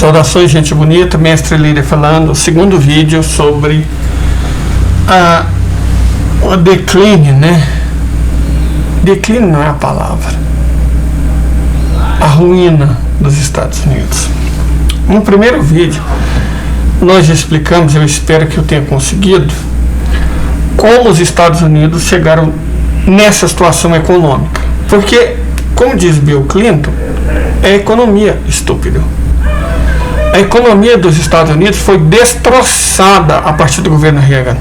Saudações, gente bonita, mestre líder falando, segundo vídeo sobre o declínio, né? Declínio não é a palavra. A ruína dos Estados Unidos. No primeiro vídeo, nós explicamos, eu espero que eu tenha conseguido, como os Estados Unidos chegaram nessa situação econômica. Porque, como diz Bill Clinton, é economia estúpida. A economia dos Estados Unidos foi destroçada a partir do governo Reagan.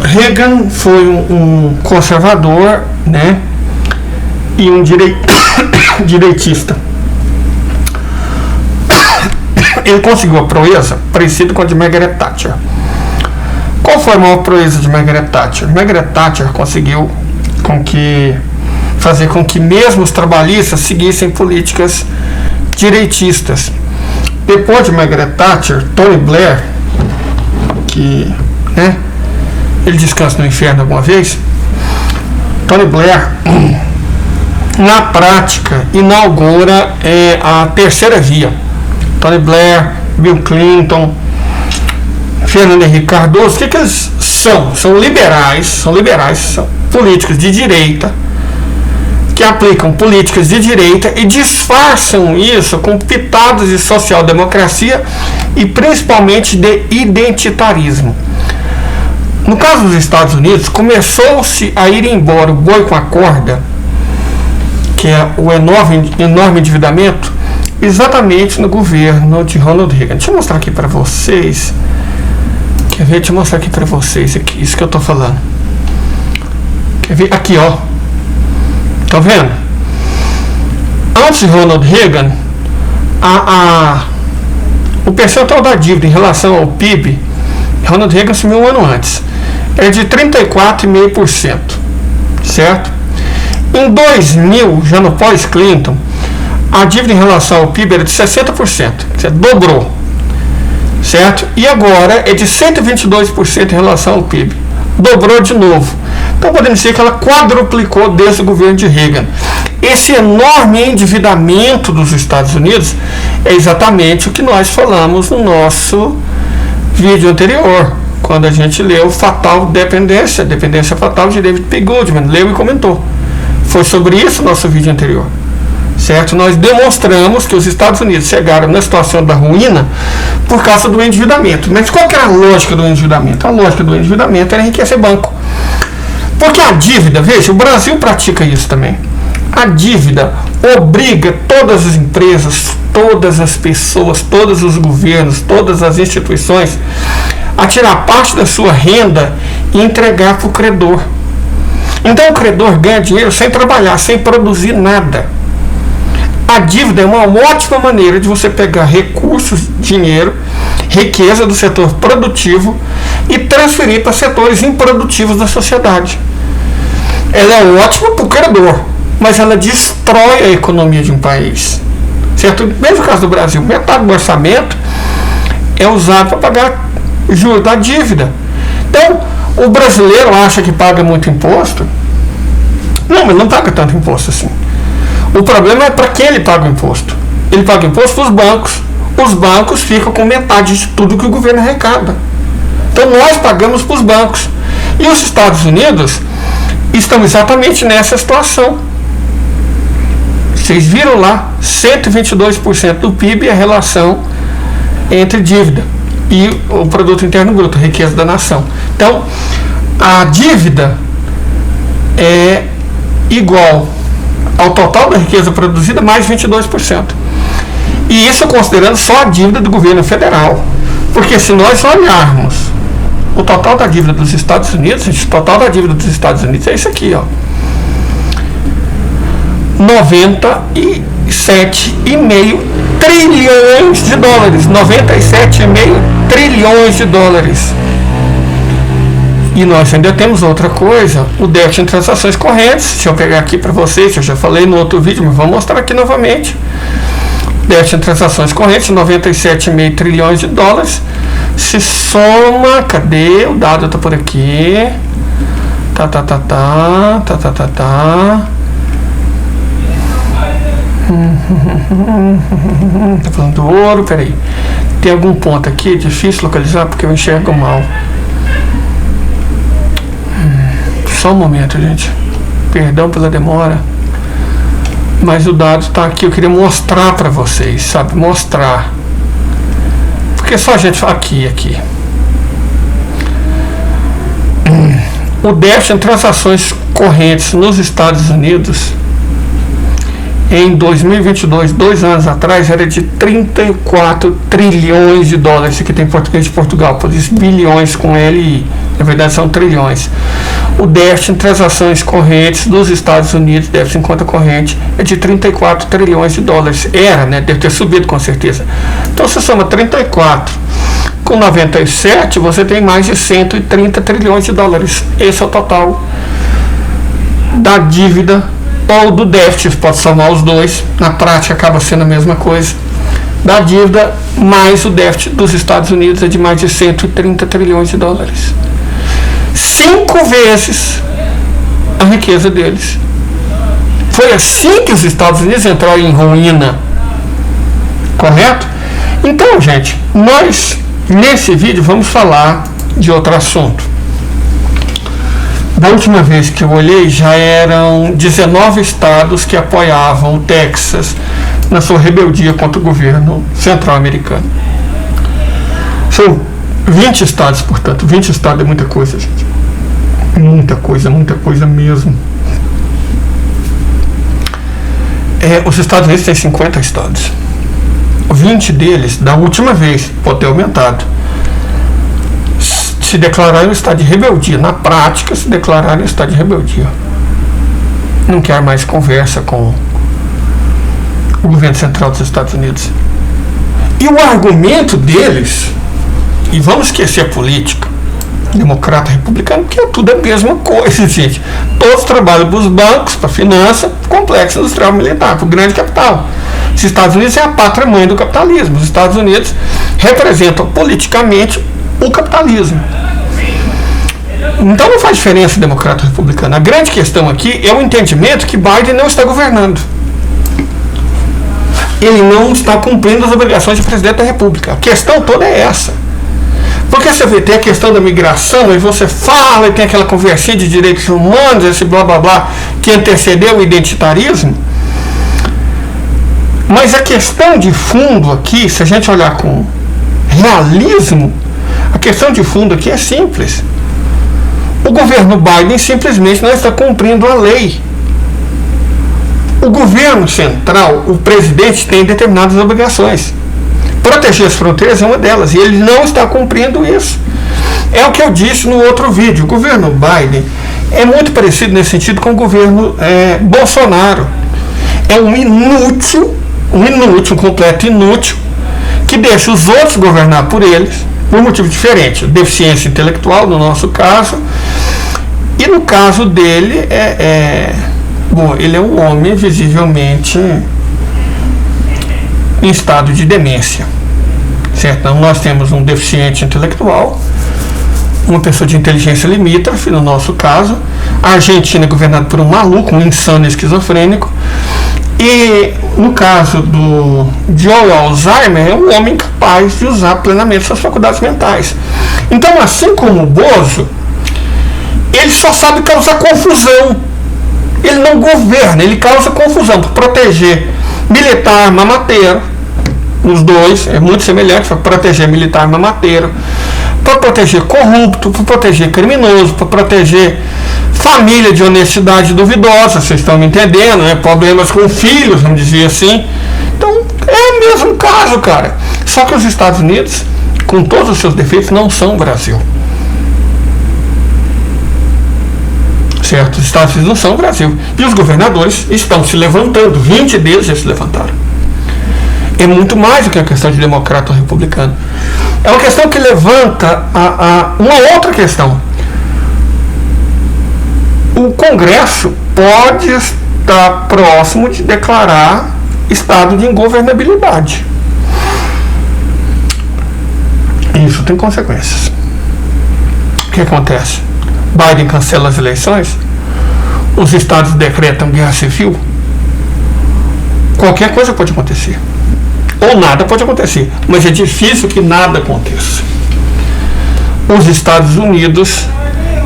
Reagan foi um conservador, né, e um direitista. Ele conseguiu a proeza parecida com a de Margaret Thatcher. Qual foi a maior proeza de Margaret Thatcher? Margaret Thatcher conseguiu fazer com que mesmo os trabalhistas seguissem políticas direitistas. Depois de Margaret Thatcher, Tony Blair, que, né, ele descansa no inferno alguma vez, Tony Blair, na prática, inaugura a terceira via. Tony Blair, Bill Clinton, Fernando Henrique Cardoso, o que eles são? São liberais, são políticos de direita, que aplicam políticas de direita e disfarçam isso com pitadas de social-democracia e principalmente de identitarismo. No caso dos Estados Unidos, começou-se a ir embora o boi com a corda, que é o enorme endividamento, exatamente no governo de Ronald Reagan. Deixa eu mostrar aqui para vocês. Quer ver? Deixa eu mostrar aqui para vocês aqui, isso que eu estou falando. Quer ver? Aqui, ó. Tá vendo? Antes de Ronald Reagan, o percentual da dívida em relação ao PIB, Ronald Reagan assumiu um ano antes, é de 34,5%, certo? Em 2000, já no pós-Clinton, a dívida em relação ao PIB era de 60%, dobrou, certo? E agora é de 122% em relação ao PIB, dobrou de novo. Então podemos dizer que ela quadruplicou desde o governo de Reagan. Esse enorme endividamento dos Estados Unidos é exatamente o que nós falamos no nosso vídeo anterior, quando a gente leu Fatal Dependência Fatal de David P. Goldman, leu e comentou. Foi sobre isso o nosso vídeo anterior, certo? Nós demonstramos que os Estados Unidos chegaram na situação da ruína por causa do endividamento. Mas qual que era a lógica do endividamento? A lógica do endividamento era enriquecer banco. Porque a dívida, veja, o Brasil pratica isso também. A dívida obriga todas as empresas, todas as pessoas, todos os governos, todas as instituições a tirar parte da sua renda e entregar para o credor. Então o credor ganha dinheiro sem trabalhar, sem produzir nada. A dívida é uma ótima maneira de você pegar recursos, dinheiro, riqueza do setor produtivo e transferir para setores improdutivos da sociedade. Ela é ótima para o credor, mas ela destrói a economia de um país, certo? Mesmo no caso do Brasil, metade do orçamento é usado para pagar juros da dívida. Então, o brasileiro acha que paga muito imposto. Não, mas não paga tanto imposto assim. O problema é para quem ele paga o imposto. Ele paga imposto para os bancos. Os bancos ficam com metade de tudo que o governo arrecada. Então nós pagamos para os bancos. E os Estados Unidos estão exatamente nessa situação. Vocês viram lá, 122% do PIB é a relação entre dívida e o produto interno bruto, a riqueza da nação. Então, a dívida é igual ao total da riqueza produzida mais 22%. E isso considerando só a dívida do governo federal. Porque se nós olharmos o total da dívida dos Estados Unidos, gente, o total da dívida dos Estados Unidos é isso aqui, ó. 97,5 trilhões de dólares. 97,5 trilhões de dólares. E nós ainda temos outra coisa, o déficit em transações correntes. Se eu pegar aqui para vocês, eu já falei no outro vídeo, mas vou mostrar aqui novamente. Déficit em transações correntes, 97,5 trilhões de dólares. Se soma, cadê? O dado está por aqui. Tá falando do ouro, peraí. Tem algum ponto aqui, difícil localizar porque eu enxergo mal. Só um momento, gente. Perdão pela demora. Mas o dado está aqui, eu queria mostrar para vocês, sabe? Mostrar. Porque só a gente fala aqui. O déficit em transações correntes nos Estados Unidos em 2022, 2 anos atrás, era de 34 trilhões de dólares. Isso aqui tem em português de Portugal, por isso bilhões com LI. Na verdade são trilhões. O déficit em transações correntes dos Estados Unidos, déficit em conta corrente, é de 34 trilhões de dólares. Era, né? Deve ter subido com certeza. Então você soma 34 com 97, você tem mais de 130 trilhões de dólares. Esse é o total da dívida ou do déficit, pode somar os dois, na prática acaba sendo a mesma coisa, da dívida mais o déficit dos Estados Unidos é de mais de 130 trilhões de dólares. 5 vezes a riqueza deles. Foi assim que os Estados Unidos entraram em ruína. Correto? Então, gente, nós nesse vídeo vamos falar de outro assunto. Da última vez que eu olhei, já eram 19 estados que apoiavam o Texas na sua rebeldia contra o governo central-americano. São 20 estados, portanto. 20 estados é muita coisa, gente. Muita coisa mesmo. Os Estados Unidos têm 50 estados. 20 deles, da última vez, pode ter aumentado, se declararam em estado de rebeldia. Na prática, se declararam em estado de rebeldia. Não quer mais conversa com o governo central dos Estados Unidos. E o argumento deles, e vamos esquecer a política, democrata, republicano, porque tudo é a mesma coisa, gente. Todos trabalham para os bancos, para a finança, complexo industrial militar, para o grande capital. Os Estados Unidos é a pátria-mãe do capitalismo. Os Estados Unidos representam politicamente o capitalismo. Então não faz diferença democrata ou republicano. A grande questão aqui é o entendimento que Biden não está governando. Ele não está cumprindo as obrigações de presidente da República. A questão toda é essa. Porque você vê, tem a questão da migração, e você fala, e tem aquela conversinha de direitos humanos, esse blá blá blá, que antecedeu o identitarismo. Mas a questão de fundo aqui, se a gente olhar com realismo, a questão de fundo aqui é simples. O governo Biden simplesmente não está cumprindo a lei. O governo central, o presidente, tem determinadas obrigações. Proteger as fronteiras é uma delas, e ele não está cumprindo isso. É o que eu disse no outro vídeo. O governo Biden é muito parecido nesse sentido com o governo Bolsonaro. É um inútil, um completo inútil, que deixa os outros governar por eles, por motivo diferente. Deficiência intelectual, no nosso caso, e no caso dele, ele é um homem visivelmente em estado de demência, certo? Então, nós temos um deficiente intelectual, uma pessoa de inteligência limítrofe, no nosso caso. A Argentina é governada por um maluco, um insano esquizofrênico, e no caso do Joe Alzheimer, é um homem capaz de usar plenamente suas faculdades mentais. Então, assim como o Bozo, ele só sabe causar confusão. Ele não governa, ele causa confusão para proteger militar, mamateiro. Os dois é muito semelhante, para proteger militar, mamateiro, para proteger corrupto, para proteger criminoso, para proteger família de honestidade duvidosa, vocês estão me entendendo, né? Problemas com filhos, vamos dizer assim. Então, é o mesmo caso, cara. Só que os Estados Unidos, com todos os seus defeitos, não são o Brasil. Certo? Os Estados Unidos não são o Brasil. E os governadores estão se levantando, 20 deles já se levantaram. É muito mais do que a questão de democrata ou republicano. É uma questão que levanta uma outra questão. O Congresso pode estar próximo de declarar estado de ingovernabilidade. Isso tem consequências. O que acontece? Biden cancela as eleições, os estados decretam guerra civil, Qualquer coisa pode acontecer. Ou nada pode acontecer. Mas é difícil que nada aconteça. Os Estados Unidos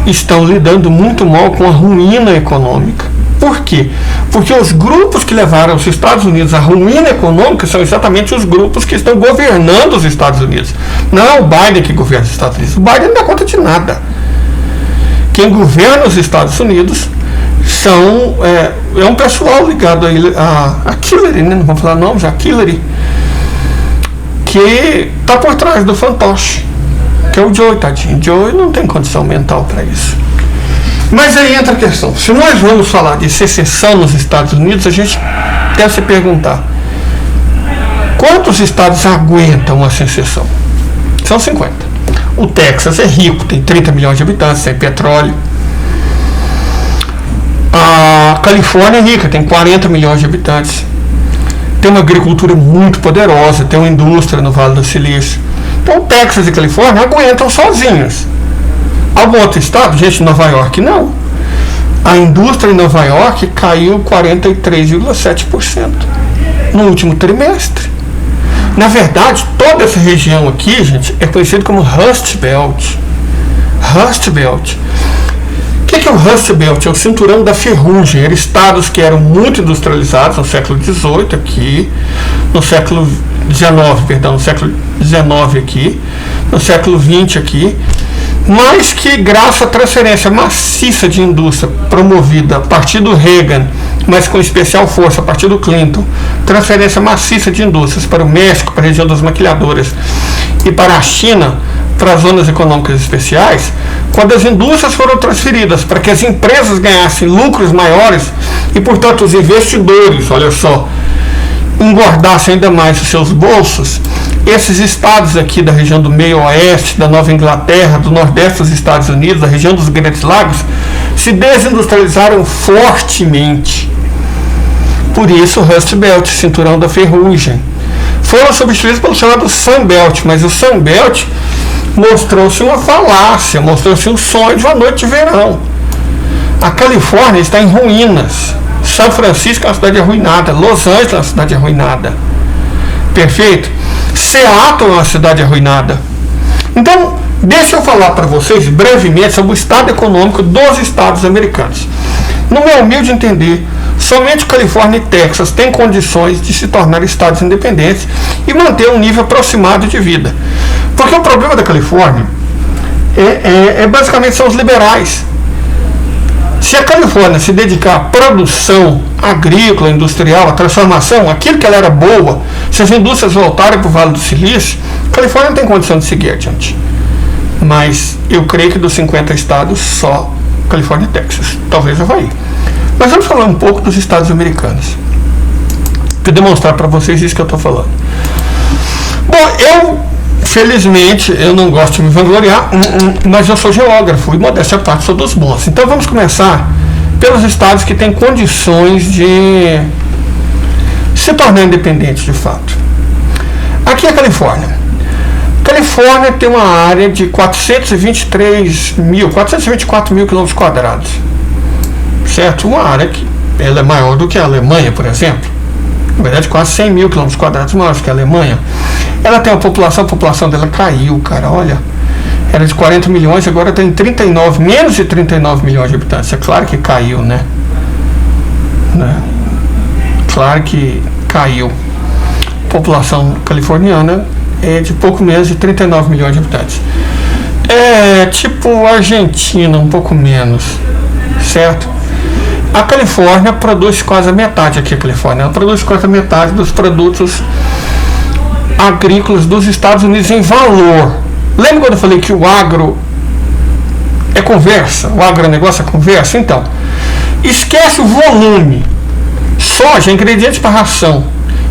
estão lidando muito mal com a ruína econômica. Por quê? Porque os grupos que levaram os Estados Unidos à ruína econômica são exatamente os grupos que estão governando os Estados Unidos. Não é o Biden que governa os Estados Unidos. O Biden não dá conta de nada. Quem governa os Estados Unidos é um pessoal ligado a Hillary, né? Não vamos falar nomes, a Hillary, que está por trás do fantoche, que é o Joe, tadinho. Joe não tem condição mental para isso. Mas aí entra a questão. Se nós vamos falar de secessão nos Estados Unidos, a gente deve se perguntar: quantos estados aguentam a secessão? São 50. O Texas é rico, tem 30 milhões de habitantes, tem petróleo. A Califórnia é rica, tem 40 milhões de habitantes. Tem uma agricultura muito poderosa, tem uma indústria no Vale do Silício. Então, Texas e Califórnia aguentam sozinhos. Algum outro estado? Gente, Nova York não. A indústria em Nova York caiu 43,7% no último trimestre. Na verdade, toda essa região aqui, gente, é conhecida como Rust Belt. Rust Belt. O que é o Rust Belt? É o cinturão da ferrugem. Eram estados que eram muito industrializados no século XVIII aqui, no século XIX aqui, no século XX aqui, mas que, graças à transferência maciça de indústria promovida a partir do Reagan, mas com especial força a partir do Clinton, transferência maciça de indústrias para o México, para a região das maquiladoras, e para a China, para as zonas econômicas especiais, quando as indústrias foram transferidas para que as empresas ganhassem lucros maiores e, portanto, os investidores, olha só, engordassem ainda mais os seus bolsos, esses estados aqui da região do meio oeste, da Nova Inglaterra, do nordeste dos Estados Unidos, da região dos Grandes Lagos, se desindustrializaram fortemente. Por isso o Rust Belt, cinturão da ferrugem, foram substituídos pelo chamado Sun Belt, mas o Sun Belt mostrou-se uma falácia, mostrou-se um sonho de uma noite de verão. A Califórnia está em ruínas. São Francisco é uma cidade arruinada. Los Angeles é uma cidade arruinada. Perfeito? Seattle é uma cidade arruinada. Então, deixa eu falar para vocês brevemente sobre o estado econômico dos estados americanos. No meu humilde entender, somente Califórnia e Texas têm condições de se tornar estados independentes e manter um nível aproximado de vida. Porque o problema da Califórnia basicamente são os liberais. Se a Califórnia se dedicar à produção agrícola, industrial, à transformação, aquilo que ela era boa, se as indústrias voltarem para o Vale do Silício, a Califórnia não tem condição de seguir adiante. Mas eu creio que dos 50 estados, só Califórnia e Texas, talvez Havaí. Mas vamos falar um pouco dos estados americanos, para demonstrar para vocês isso que eu estou falando. Bom, felizmente, eu não gosto de me vangloriar, mas eu sou geógrafo e, modéstia à parte, sou dos bons. Então vamos começar pelos estados que têm condições de se tornar independentes de fato. Aqui é a Califórnia. Califórnia tem uma área de 424 mil quilômetros quadrados. Certo? Uma área que ela é maior do que a Alemanha, por exemplo. Na verdade, quase 100 mil quilômetros quadrados maior do que a Alemanha. Ela tem a população dela caiu, cara, olha. Era de 40 milhões, agora tem 39, menos de 39 milhões de habitantes. É claro que caiu, né? Claro que caiu. A população californiana é de pouco menos de 39 milhões de habitantes. É tipo Argentina, um pouco menos, certo? A Califórnia produz quase a metade aqui, a Califórnia. Ela produz quase a metade dos produtos agrícolas dos Estados Unidos em valor. Lembra quando eu falei que o agro é conversa? O agronegócio é conversa? Então, esquece o volume. Soja, ingredientes para ração.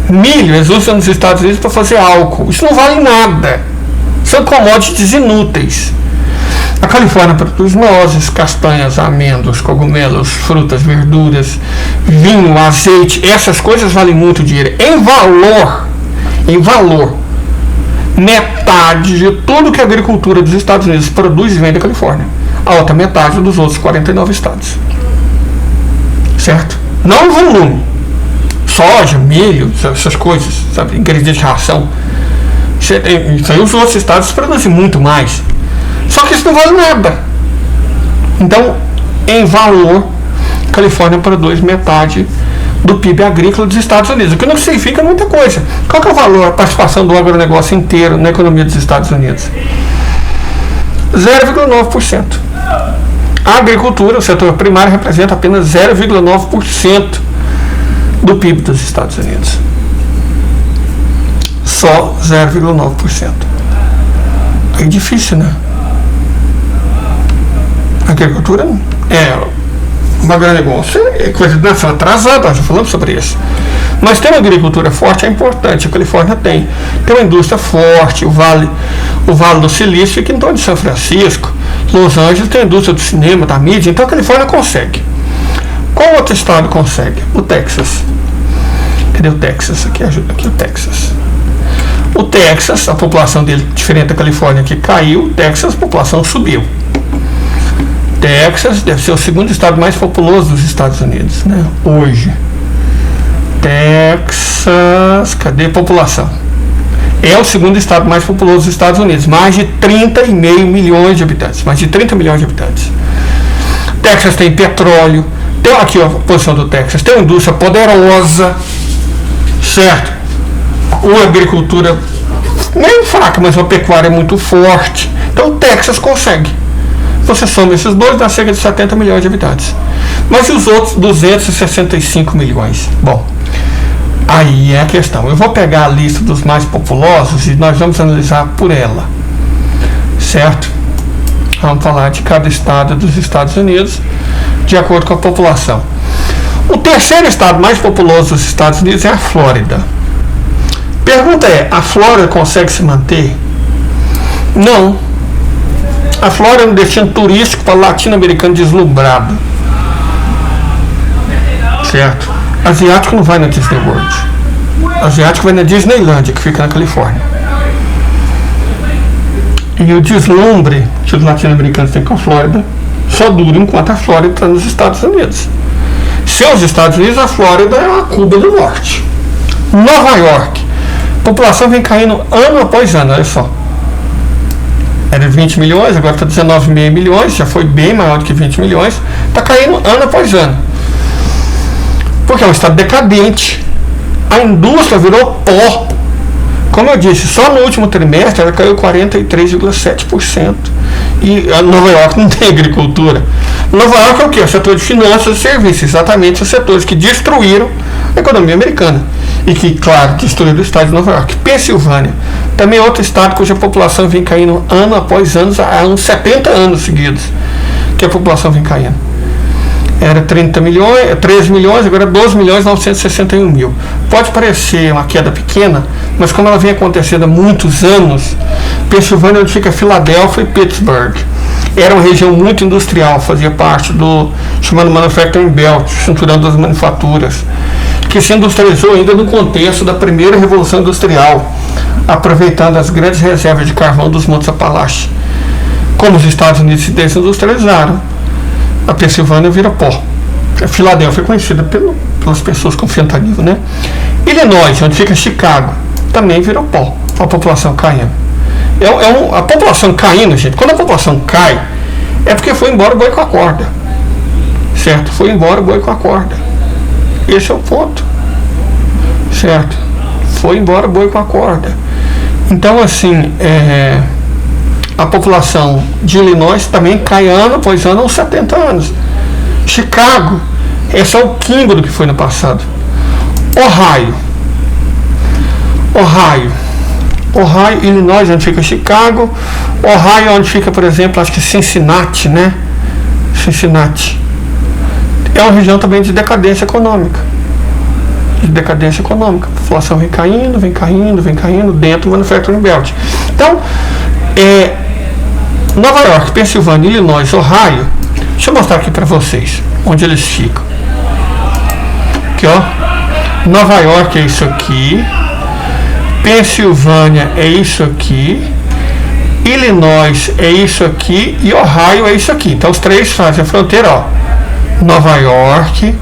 Milho, eles usam nos Estados Unidos para fazer álcool. Isso não vale nada. São commodities inúteis. A Califórnia produz nozes, castanhas, amêndoas, cogumelos, frutas, verduras, vinho, azeite. Essas coisas valem muito dinheiro. Em valor, metade de tudo que a agricultura dos Estados Unidos produz vem da Califórnia. A outra metade dos outros 49 estados. Certo? Não o volume. soja, milho, essas coisas, sabe, ingredientes de ração. Isso aí os outros estados produzem muito mais. Só que isso não vale nada. Então, em valor, a Califórnia produz metade do PIB agrícola dos Estados Unidos, o que não significa muita coisa. Qual que é o valor, a participação do agronegócio inteiro na economia dos Estados Unidos? 0,9%. A agricultura, o setor primário, representa apenas 0,9% do PIB dos Estados Unidos. Só 0,9%. É difícil, né? A agricultura é um agronegócio, é coisa de nação atrasada, nós já falamos sobre isso. Mas ter uma agricultura forte é importante, a Califórnia tem. Tem uma indústria forte, o Vale do Silício fica em torno de São Francisco, Los Angeles tem a indústria do cinema, da mídia, então a Califórnia consegue. Qual outro estado consegue? O Texas. Cadê o Texas? Aqui, ajuda aqui o Texas. O Texas, a população dele, diferente da Califórnia, que caiu, o Texas, a população subiu. Texas deve ser o segundo estado mais populoso dos Estados Unidos, né? Hoje. Texas, cadê a população? É o segundo estado mais populoso dos Estados Unidos, mais de 30,5 milhões de habitantes, mais de 30 milhões de habitantes. Texas tem petróleo, tem aqui a posição do Texas, tem uma indústria poderosa, certo? Uma agricultura meio fraca, mas uma pecuária muito forte. Então o Texas consegue. Você soma esses dois, dá cerca de 70 milhões de habitantes. Mas e os outros 265 milhões? Bom, aí é a questão. Eu vou pegar a lista dos mais populosos e nós vamos analisar por ela. Certo? Vamos falar de cada estado dos Estados Unidos de acordo com a população. O terceiro estado mais populoso dos Estados Unidos é a Flórida. Pergunta é, a Flórida consegue se manter? Não. A Flórida é um destino turístico para latino-americano deslumbrado. Certo? Asiático não vai na Disney World. Asiático vai na Disneylândia, que fica na Califórnia. E o deslumbre que os latino-americanos têm com a Flórida só dura enquanto a Flórida está nos Estados Unidos. Sem os Estados Unidos, a Flórida é uma Cuba do Norte. Nova York. A população vem caindo ano após ano, olha só. Era 20 milhões, agora está 19,5 milhões, já foi bem maior do que 20 milhões, está caindo ano após ano. Porque é um estado decadente. A indústria virou pó. Como eu disse, só no último trimestre ela caiu 43,7%. E a Nova York não tem agricultura. Nova York é o quê? O setor de finanças e serviços, exatamente os setores que destruíram a economia americana. E que, claro, destruíram o estado de Nova York. Pensilvânia, também é outro estado cuja população vem caindo ano após ano, há uns 70 anos seguidos que a população vem caindo. Era 13 milhões, agora 12.961.000. Pode parecer uma queda pequena, mas como ela vem acontecendo há muitos anos, Pensilvânia, onde fica Filadélfia e Pittsburgh, era uma região muito industrial, fazia parte do chamado Manufacturing Belt, cinturão das manufaturas, que se industrializou ainda no contexto da primeira Revolução Industrial, aproveitando as grandes reservas de carvão dos Montes Apalaches. Como os Estados Unidos se desindustrializaram, a Pensilvânia vira pó. A Filadélfia é conhecida pelas pessoas com fentanilo, né? Illinois, onde fica Chicago, também virou pó, a população caindo. A população caindo, gente, quando a população cai, é porque foi embora o boi com a corda. Certo? Foi embora o boi com a corda. Esse é o ponto. Certo? Foi embora o boi com a corda. Então, assim, a população de Illinois também cai ano após ano há uns 70 anos. Chicago é só o quinto do que foi no passado. Ohio, Illinois, onde fica Chicago. Ohio, onde fica, por exemplo, acho que Cincinnati, né? Cincinnati. É uma região também de decadência econômica. A população vem caindo dentro do Manufacturing Belt. Então, Nova York, Pensilvânia, Illinois, Ohio. Deixa eu mostrar aqui para vocês onde eles ficam. Aqui, ó. Nova York é isso aqui. Pensilvânia é isso aqui. Illinois é isso aqui. E Ohio é isso aqui. Então os três fazem a fronteira, ó. Nova York,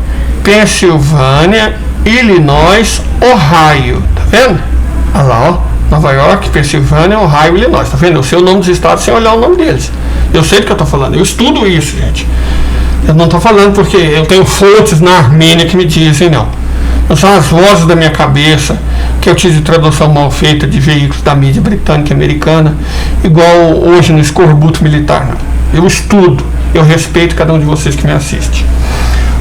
Pensilvânia Illinois, Ohio. Tá vendo? Olha lá, ó. Nova York, Pensilvânia, Ohio, Illinois. Tá vendo? Eu sei o nome dos estados sem olhar o nome deles. Eu sei do que eu tô falando. Eu estudo isso, gente. Eu não tô falando porque eu tenho fontes na Armênia que me dizem, não. Não são as vozes da minha cabeça que eu tive tradução mal feita de veículos da mídia britânica e americana, igual hoje no escorbuto militar, não. Eu estudo. Eu respeito cada um de vocês que me assiste.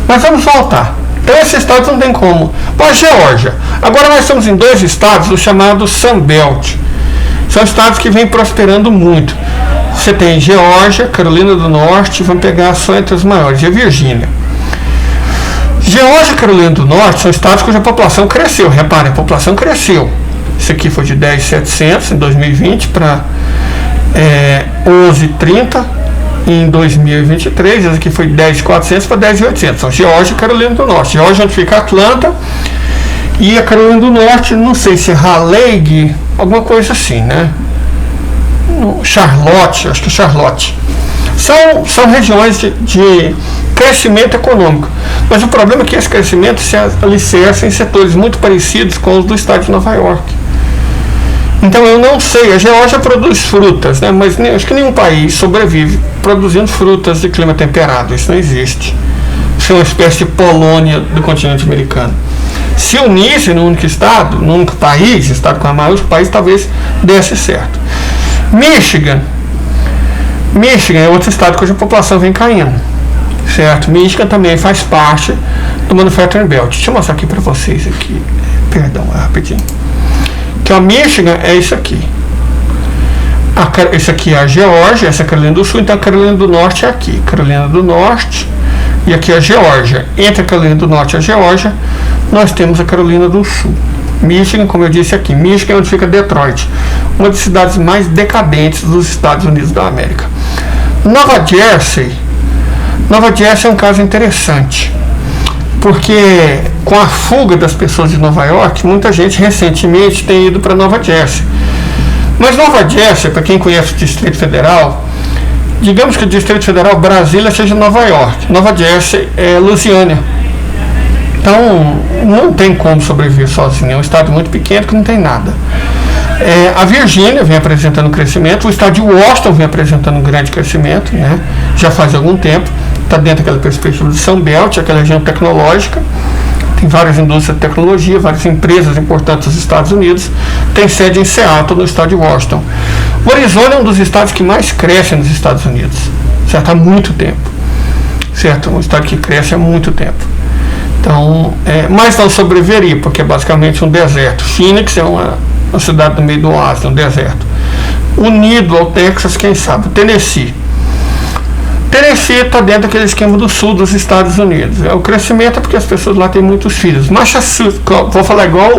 Mas vamos voltar. Então esses estados não tem como. Pô, Geórgia. Agora nós estamos em 2 estados, os chamados Sun Belt. São estados que vêm prosperando muito. Você tem Geórgia, Carolina do Norte, vamos pegar só entre os maiores, e a Virgínia. Geórgia e Carolina do Norte são estados cuja população cresceu. Reparem, a população cresceu. Isso aqui foi de 10.700 em 2020 para 11.030 em 2023. Esse aqui foi 10.400 para 10.800. São Geórgia e Carolina do Norte. Geórgia, onde fica Atlanta, e a Carolina do Norte, não sei se é Raleigh, alguma coisa assim, né? Charlotte, acho que é Charlotte. São regiões de crescimento econômico. Mas o problema é que esse crescimento se alicerça em setores muito parecidos com os do estado de Nova York. Então eu não sei, a Geórgia produz frutas, né? Mas acho que nenhum país sobrevive produzindo frutas de clima temperado. Isso não existe. Isso é uma espécie de Polônia do continente americano. Se unisse num único estado, num único país, estado com a maior, o país talvez desse certo. Michigan é outro estado cuja população vem caindo, certo? Michigan também faz parte do Manufacturing Belt. Deixa eu mostrar aqui para vocês aqui, perdão, rapidinho. Que o Michigan é isso aqui. Esse aqui é a Geórgia, essa é a Carolina do Sul, então a Carolina do Norte é aqui. Carolina do Norte e aqui a Geórgia. Entre a Carolina do Norte e a Geórgia, nós temos a Carolina do Sul. Michigan, como eu disse aqui, Michigan é onde fica Detroit, uma das cidades mais decadentes dos Estados Unidos da América. Nova Jersey é um caso interessante, porque com a fuga das pessoas de Nova York, muita gente recentemente tem ido para Nova Jersey. Mas Nova Jersey, para quem conhece o Distrito Federal, digamos que o Distrito Federal Brasília seja Nova York, Nova Jersey é Louisiana. Então, não tem como sobreviver sozinho. É um estado muito pequeno que não tem nada. A Virgínia vem apresentando crescimento. O estado de Washington vem apresentando um grande crescimento, né? Já faz algum tempo. Está dentro daquela perspectiva do Sun Belt, aquela região tecnológica. Tem várias indústrias de tecnologia, várias empresas importantes dos Estados Unidos. Tem sede em Seattle, no estado de Washington. O Arizona é um dos estados que mais cresce nos Estados Unidos. Certo? Há muito tempo. Certo? Um estado que cresce há muito tempo. Então, mas não sobreviveria, porque é basicamente um deserto. Phoenix é uma cidade no meio do oásis, um deserto. Unido ao Texas, quem sabe? Tennessee está dentro daquele esquema do sul dos Estados Unidos. O crescimento é porque as pessoas lá têm muitos filhos. Massachusetts, vou falar igual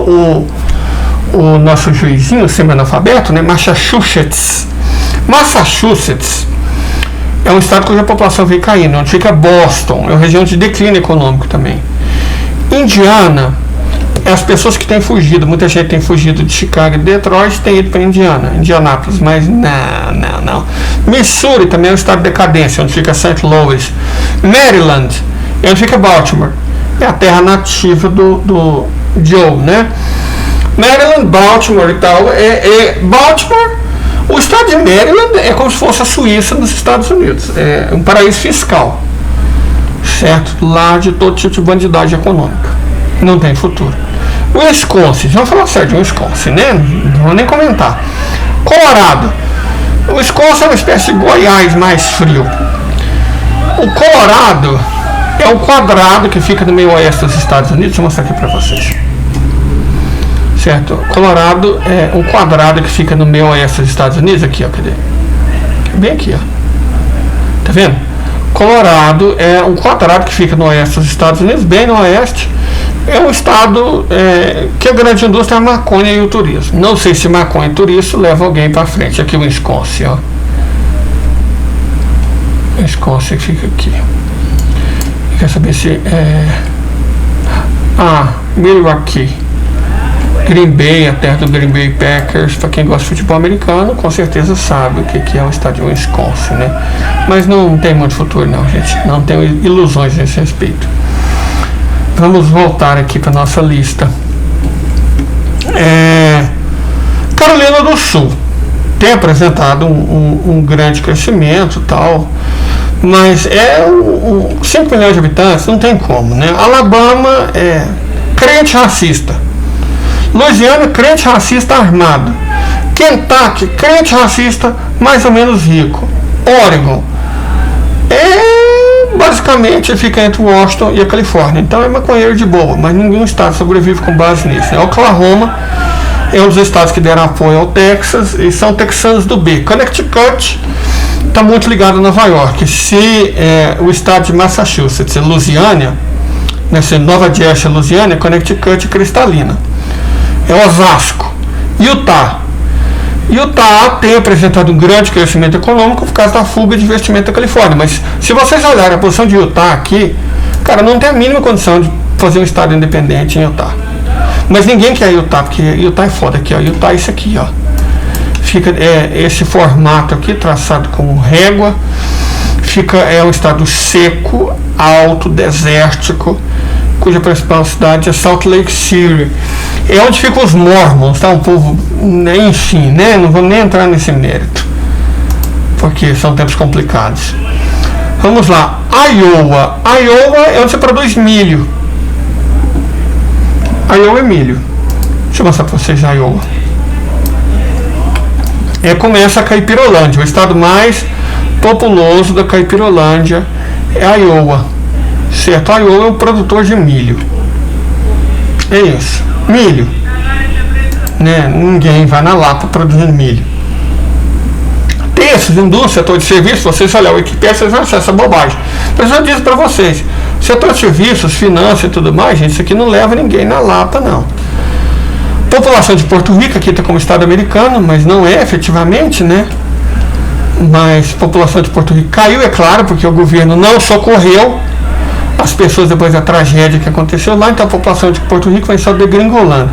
o nosso juizinho, semi-analfabeto, né? Massachusetts é um estado cuja população vem caindo, onde fica Boston, é uma região de declínio econômico também. Indiana é as pessoas que têm fugido, muita gente tem fugido de Chicago e Detroit, tem ido para Indianápolis, mas não. Missouri também é um estado de decadência, onde fica St. Louis. Maryland é onde fica Baltimore, é a terra nativa do Joe, né? Maryland, Baltimore e tal, Baltimore, o estado de Maryland é como se fosse a Suíça dos Estados Unidos, é um paraíso fiscal, certo? Lá de todo tipo de bandidagem econômica, não tem futuro. Wisconsin, vamos falar sério de Wisconsin, né? Não vou nem comentar. Colorado, o Wisconsin é uma espécie de Goiás mais frio. O Colorado é um quadrado que fica no meio oeste dos Estados Unidos, deixa eu mostrar aqui para vocês. Certo? Colorado é um quadrado que fica no meio oeste dos Estados Unidos, aqui, ó, cadê? Bem aqui, ó. Tá vendo? Colorado é um quadrado que fica no oeste dos Estados Unidos, bem no oeste. É um estado que a grande indústria é a maconha e o turismo. Não sei se maconha e turismo leva alguém para frente. Aqui o Wisconsin, ó. Wisconsin fica aqui. Quer saber se Milwaukee. Green Bay, a terra do Green Bay Packers, para quem gosta de futebol americano, com certeza sabe o que é o estado de Wisconsin, né? Mas não tem muito futuro não, gente, não tenho ilusões nesse respeito. Vamos voltar aqui para nossa lista. Carolina do Sul tem apresentado um grande crescimento, tal, mas 5 milhões de habitantes, não tem como, né? Alabama é crente racista. Louisiana, crente racista armado. Kentucky, crente racista mais ou menos rico. Oregon basicamente fica entre Washington e a Califórnia, então é maconheiro de boa, mas nenhum estado sobrevive com base nisso, né? Oklahoma é um dos estados que deram apoio ao Texas e são texanos do B. Connecticut está muito ligado a Nova York. Se o estado de Massachusetts é Louisiana, né, se Nova Jersey é Louisiana, Connecticut é cristalina. É Osasco. Utah tem apresentado um grande crescimento econômico por causa da fuga de investimento da Califórnia. Mas se vocês olharem a posição de Utah aqui, cara, não tem a mínima condição de fazer um estado independente em Utah. Mas ninguém quer Utah, porque Utah é foda aqui, ó. Utah é isso aqui, ó. Fica esse formato aqui, traçado como régua. É um estado seco, alto, desértico, cuja principal cidade é Salt Lake City. É onde ficam os Mormons, tá? Um povo, enfim, né? Não vamos nem entrar nesse mérito, porque são tempos complicados. Vamos lá, Iowa é onde você produz milho. Iowa é milho. Deixa eu mostrar para vocês Iowa. Começa a Caipirolândia, o estado mais populoso da Caipirolândia é Iowa. Certo, Iowa é um produtor de milho. É isso, milho, né? Ninguém vai na Lapa produzindo milho. Textos, indústria, setor de serviços, vocês olhar o Wikipedia, vocês vão achar essa bobagem. Mas eu disse para vocês, setor de serviços, finanças e tudo mais, gente, isso aqui não leva ninguém na Lapa, não. População de Porto Rico, aqui está como estado americano, mas não é efetivamente, né? Mas a população de Porto Rico caiu, é claro, porque o governo não socorreu as pessoas depois da tragédia que aconteceu lá, então a população de Porto Rico vai só degringolando.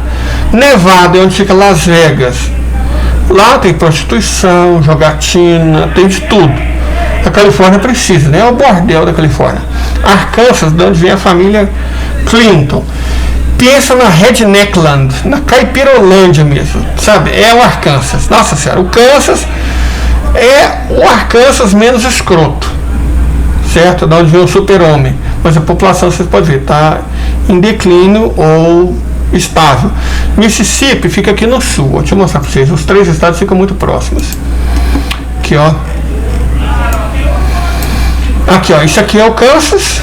Nevada é onde fica Las Vegas. Lá tem prostituição, jogatina, tem de tudo. A Califórnia precisa, né? É o bordel da Califórnia. Arkansas, de onde vem a família Clinton. Pensa na Redneckland, na Caipirolândia mesmo, sabe? É o Arkansas. Nossa senhora, o Kansas é o Arkansas menos escroto, certo? De onde vem o super-homem. Mas a população, vocês podem ver, está em declínio ou estável. Mississippi fica aqui no sul. Deixa eu mostrar para vocês. Os 3 estados ficam muito próximos. Aqui, ó. Aqui, ó. Isso aqui é o Kansas,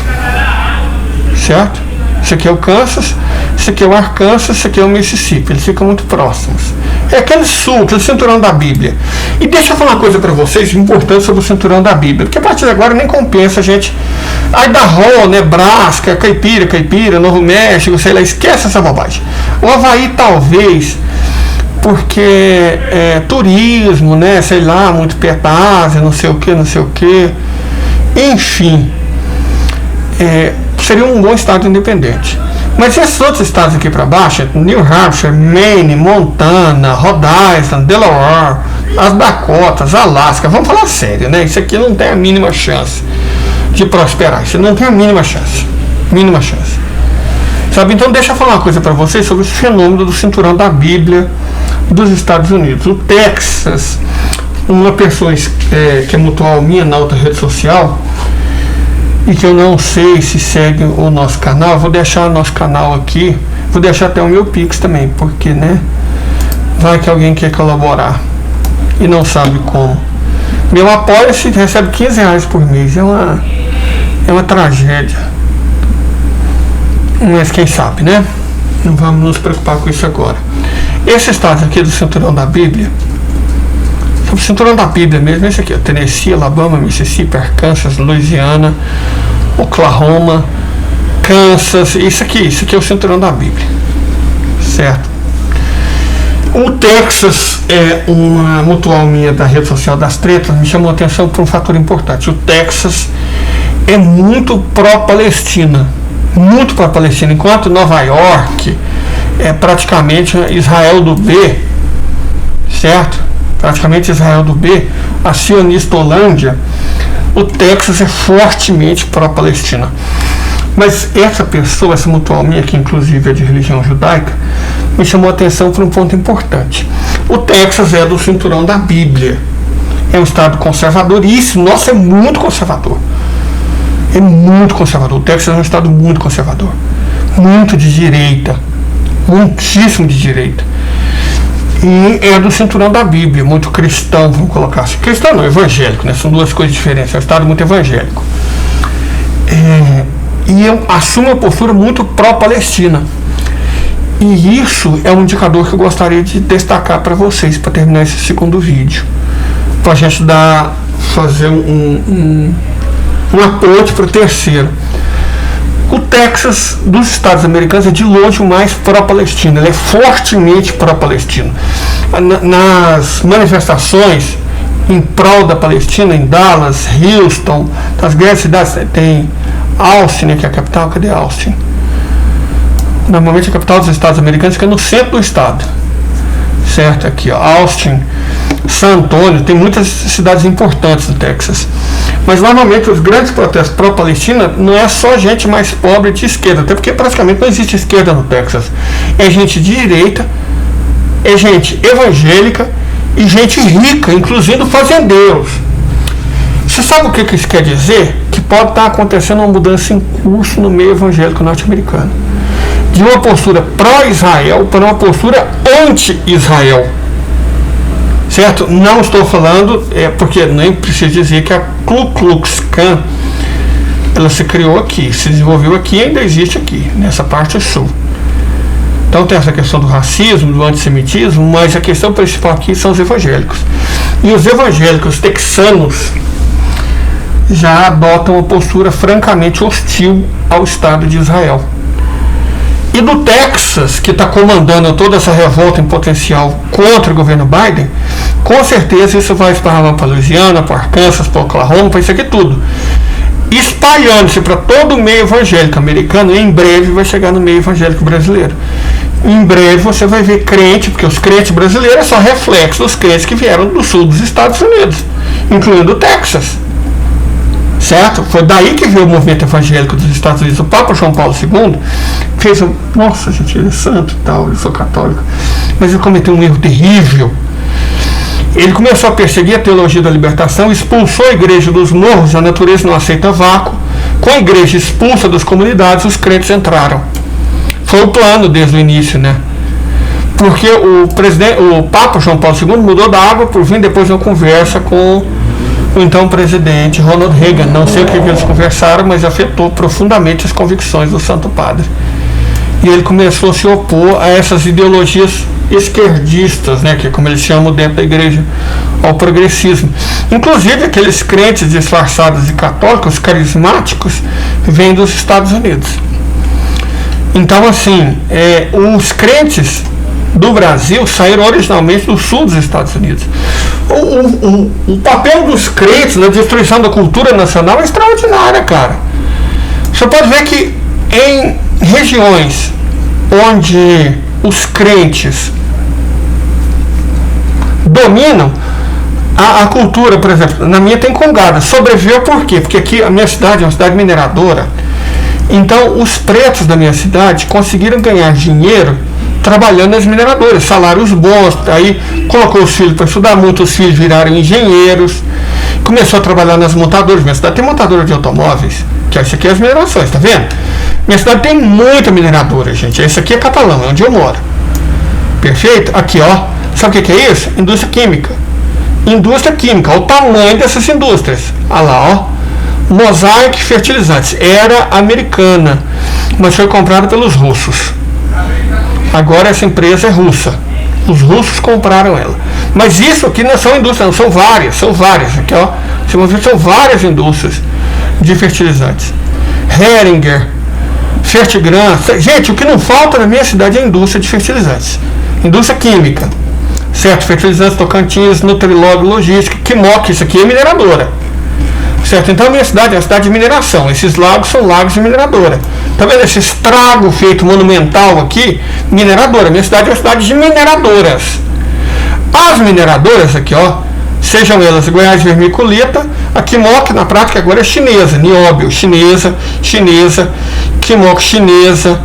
certo? Isso aqui é o Kansas. Isso aqui é o Arkansas. Isso aqui é o Mississippi. Eles ficam muito próximos. É aquele sul, aquele cinturão da Bíblia. E deixa eu falar uma coisa para vocês importante sobre o cinturão da Bíblia, porque a partir de agora nem compensa a gente Idaho, Nebraska, Caipira, Novo México, sei lá, esquece essa bobagem. O Havaí talvez, porque turismo, né, sei lá, muito perto da Ásia, não sei o que, enfim, seria um bom estado independente. Mas esses outros estados aqui para baixo, New Hampshire, Maine, Montana, Rhode Island, Delaware, as Dakotas, Alasca, vamos falar sério, né? Isso aqui não tem a mínima chance de prosperar, isso não tem a mínima chance, sabe? Então deixa eu falar uma coisa para vocês sobre esse fenômeno do cinturão da Bíblia dos Estados Unidos. O Texas, uma pessoa que é mutual minha na outra rede social, e que eu não sei se segue o nosso canal, vou deixar o nosso canal aqui, vou deixar até o meu Pix também, porque, né, vai que alguém quer colaborar e não sabe como. Meu apoia-se recebe R$15 por mês, é uma tragédia, mas quem sabe, né, não vamos nos preocupar com isso agora. Esse estado aqui do cinturão da Bíblia, o cinturão da Bíblia mesmo, esse aqui, ó, Tennessee, Alabama, Mississippi, Arkansas, Louisiana, Oklahoma, Kansas, isso aqui é o cinturão da Bíblia, certo? O Texas é uma mutual minha da rede social das tretas, me chamou a atenção por um fator importante. O Texas é muito pró-Palestina, enquanto Nova York é praticamente Israel do B, certo? Praticamente Israel do B, a sionistolândia, o Texas é fortemente pró-Palestina. Mas essa pessoa, essa mutual minha, que inclusive é de religião judaica, me chamou a atenção por um ponto importante. O Texas é do cinturão da Bíblia. É um estado conservadoríssimo. Nossa, é muito conservador. É muito conservador. O Texas é um estado muito conservador. Muito de direita. Muitíssimo de direita. E é do cinturão da Bíblia. Muito cristão, vamos colocar assim. Cristão não, evangélico, né? São duas coisas diferentes. É um estado muito evangélico. E eu assumo uma postura muito pró-Palestina. E isso é um indicador que eu gostaria de destacar para vocês, para terminar esse segundo vídeo. Para a gente fazer uma ponte para o terceiro. O Texas, dos Estados americanos, é de longe o mais pró-palestino. Ele é fortemente pró-palestino. Nas manifestações em prol da Palestina, em Dallas, Houston, nas grandes cidades, tem Austin, né, que é a capital. Cadê Austin? Normalmente a capital dos Estados americanos fica no centro do estado. Certo? Aqui, ó, Austin, San Antonio, tem muitas cidades importantes no Texas. Mas normalmente os grandes protestos pró-Palestina não é só gente mais pobre de esquerda, até porque praticamente não existe esquerda no Texas. É gente de direita, é gente evangélica e gente rica, inclusive fazendeiros. Você sabe o que isso quer dizer? Que pode estar acontecendo uma mudança em curso no meio evangélico norte-americano. De uma postura pró-Israel para uma postura anti-Israel. Certo? Não estou falando, porque nem preciso dizer que a Ku Klux Klan, ela se criou aqui, se desenvolveu aqui e ainda existe aqui, nessa parte sul. Então tem essa questão do racismo, do antissemitismo, mas a questão principal aqui são os evangélicos. E os evangélicos texanos já adotam uma postura francamente hostil ao Estado de Israel. E do Texas, que está comandando toda essa revolta em potencial contra o governo Biden, com certeza isso vai esparramar para a Louisiana, para Arkansas, para Oklahoma, para isso aqui tudo. Espalhando-se para todo o meio evangélico americano, e em breve vai chegar no meio evangélico brasileiro. Em breve você vai ver crente, porque os crentes brasileiros são reflexos dos crentes que vieram do sul dos Estados Unidos, incluindo o Texas. Certo? Foi daí que veio o movimento evangélico dos Estados Unidos. O Papa João Paulo II fez nossa, gente, ele é santo e tal, eu sou católico, mas ele cometeu um erro terrível. Ele começou a perseguir a teologia da libertação, expulsou a igreja dos morros, a natureza não aceita vácuo. Com a igreja expulsa das comunidades, os crentes entraram. Foi o plano desde o início, né? Porque o Papa João Paulo II mudou da água por vinho depois de uma conversa com o então presidente Ronald Reagan. Não sei o que eles conversaram, mas afetou profundamente as convicções do Santo Padre. E ele começou a se opor a essas ideologias esquerdistas, né, que é como eles chamam dentro da igreja, ao progressismo. Inclusive aqueles crentes disfarçados de católicos, carismáticos, vêm dos Estados Unidos. Então, assim, os crentes do Brasil saíram originalmente do sul dos Estados Unidos. O papel dos crentes na destruição da cultura nacional é extraordinário, cara. Você pode ver que em regiões onde os crentes dominam a cultura, por exemplo, na minha tem Congada, sobreviveu por quê? Porque aqui a minha cidade é uma cidade mineradora. Então os pretos da minha cidade conseguiram ganhar dinheiro trabalhando nas mineradoras, salários bons, aí colocou os filhos para estudar, muitos filhos viraram engenheiros, começou a trabalhar nas montadoras. Minha cidade tem montadora de automóveis, que isso aqui é as minerações, tá vendo? Minha cidade tem muita mineradora, gente. Esse aqui é Catalão, é onde eu moro. Perfeito? Aqui, ó. Sabe o que é isso? Indústria química. Indústria química. Olha o tamanho dessas indústrias. Olha lá, ó. Mosaic Fertilizantes. Era americana, mas foi comprada pelos russos. Agora essa empresa é russa. Os russos compraram ela. Mas isso aqui não são indústrias, não. São várias. Aqui, ó. Você vai ver, são várias indústrias de fertilizantes. Heringer, Fertigran. Gente, o que não falta na minha cidade é a indústria de fertilizantes. Indústria química. Certo? Fertilizantes, Tocantins, Nutrilog, Logística, Quimoc, isso aqui é mineradora. Certo? Então a minha cidade é uma cidade de mineração. Esses lagos são lagos de mineradora. Tá vendo esse estrago feito monumental aqui? Mineradora. Minha cidade é uma cidade de mineradoras. As mineradoras aqui, ó, sejam elas Goiás vermiculita, a Kimoc na prática agora é chinesa, Nióbio chinesa, Kimoc chinesa,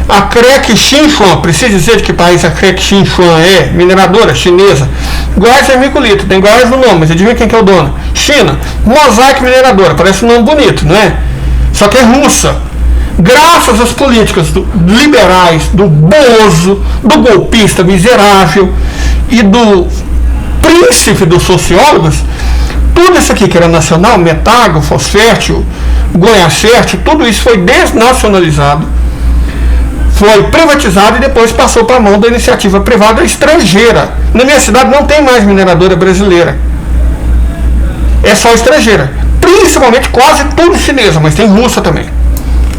a Crec Xinchuan, precisa dizer de que país a Crec Xinchuan é, mineradora chinesa, Goiás vermiculita, tem Goiás no nome, mas adivinha quem que é o dono? China, Mosaic mineradora, parece um nome bonito, não é? Só que é russa. Graças às políticas liberais, do Bozo, do golpista miserável e do príncipe dos sociólogos, tudo isso aqui que era nacional, Metago, Fosfértil, Goiacerte, tudo isso foi desnacionalizado, foi privatizado e depois passou para a mão da iniciativa privada estrangeira. Na minha cidade não tem mais mineradora brasileira, é só estrangeira, principalmente quase tudo chinesa, mas tem russa também.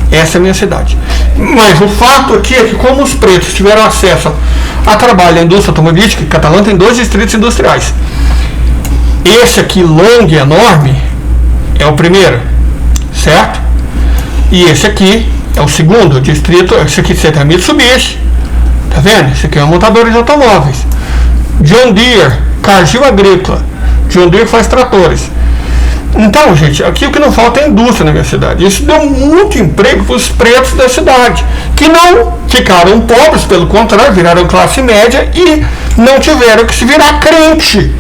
Essa é a minha cidade. Mas o fato aqui é que, como os pretos tiveram acesso a trabalho na indústria automobilística, Catalão tem 2 distritos industriais. Esse aqui, longo e enorme, é o primeiro, certo? E esse aqui é o segundo distrito. Esse aqui é a Mitsubishi, tá vendo? Esse aqui é uma montadora de automóveis. John Deere, Cargill Agrícola. John Deere faz tratores. Então, gente, aqui o que não falta é indústria na minha cidade. Isso deu muito emprego para os pretos da cidade, que não ficaram pobres, pelo contrário, viraram classe média e não tiveram que se virar crente.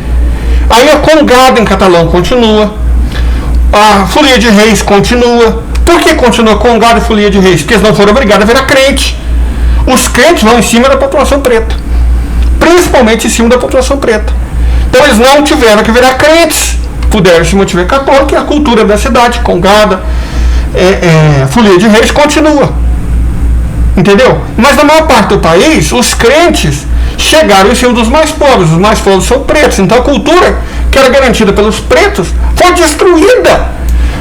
Aí a Congado em Catalão continua, a Folia de Reis continua. Por que continua Congado e Folia de Reis? Porque eles não foram obrigados a virar crente. Os crentes vão em cima da população preta, principalmente em cima da população preta. Então eles não tiveram que virar crentes, puderam se manter católicos, e a cultura da cidade, Congada, Folia de Reis, continua. Entendeu? Mas na maior parte do país, os crentes chegaram em cima dos mais pobres. Os mais pobres são pretos. Então a cultura que era garantida pelos pretos foi destruída.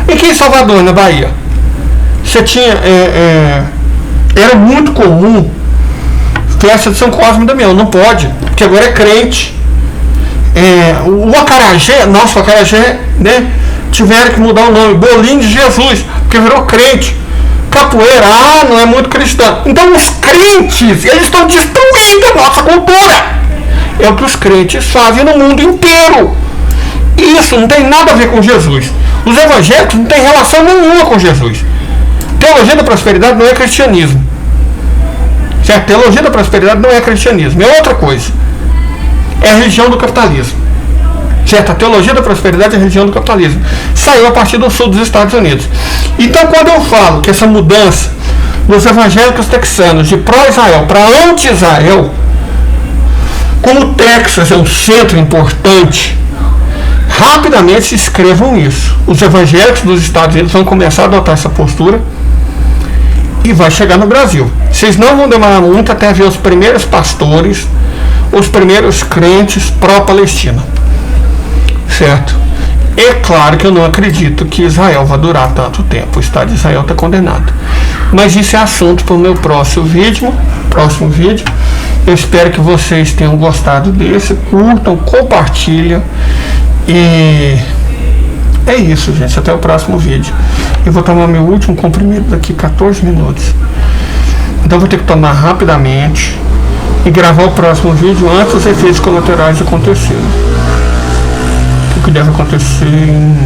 E aqui em Salvador, na Bahia, você tinha... era muito comum festa de São Cosme e Damião. Não pode, porque agora é crente. O acarajé, nossa, o acarajé, né, tiveram que mudar o nome, Bolinho de Jesus, porque virou crente. Capoeira, não é muito cristão. Então os crentes, eles estão destruindo a nossa cultura. É o que os crentes fazem no mundo inteiro. Isso não tem nada a ver com Jesus. Os evangélicos não têm relação nenhuma com Jesus. Teologia da prosperidade não é cristianismo. Certo? Teologia da prosperidade não é cristianismo, é outra coisa. É a religião do capitalismo. Certo? A teologia da prosperidade é a religião do capitalismo. Saiu a partir do sul dos Estados Unidos. Então, quando eu falo que essa mudança dos evangélicos texanos de pró-Israel para anti-Israel, como o Texas é um centro importante, rapidamente escrevam isso. Os evangélicos dos Estados Unidos vão começar a adotar essa postura e vai chegar no Brasil. Vocês não vão demorar muito até ver os primeiros pastores, os primeiros crentes pró-Palestina. Certo? É claro que eu não acredito que Israel vai durar tanto tempo. O Estado de Israel está condenado. Mas isso é assunto para o meu próximo vídeo. Eu espero que vocês tenham gostado desse. Curtam, compartilham. E é isso, gente. Até o próximo vídeo. Eu vou tomar meu último comprimido daqui 14 minutos. Então vou ter que tomar rapidamente e gravar o próximo vídeo antes dos efeitos colaterais acontecerem. O que deve acontecer em...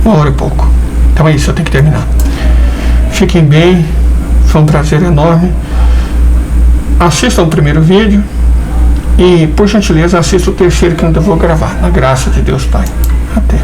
uma hora e pouco. Então é isso, eu tenho que terminar. Fiquem bem, foi um prazer enorme. Assistam o primeiro vídeo e, por gentileza, assistam o terceiro que eu ainda vou gravar. Na graça de Deus Pai. Até.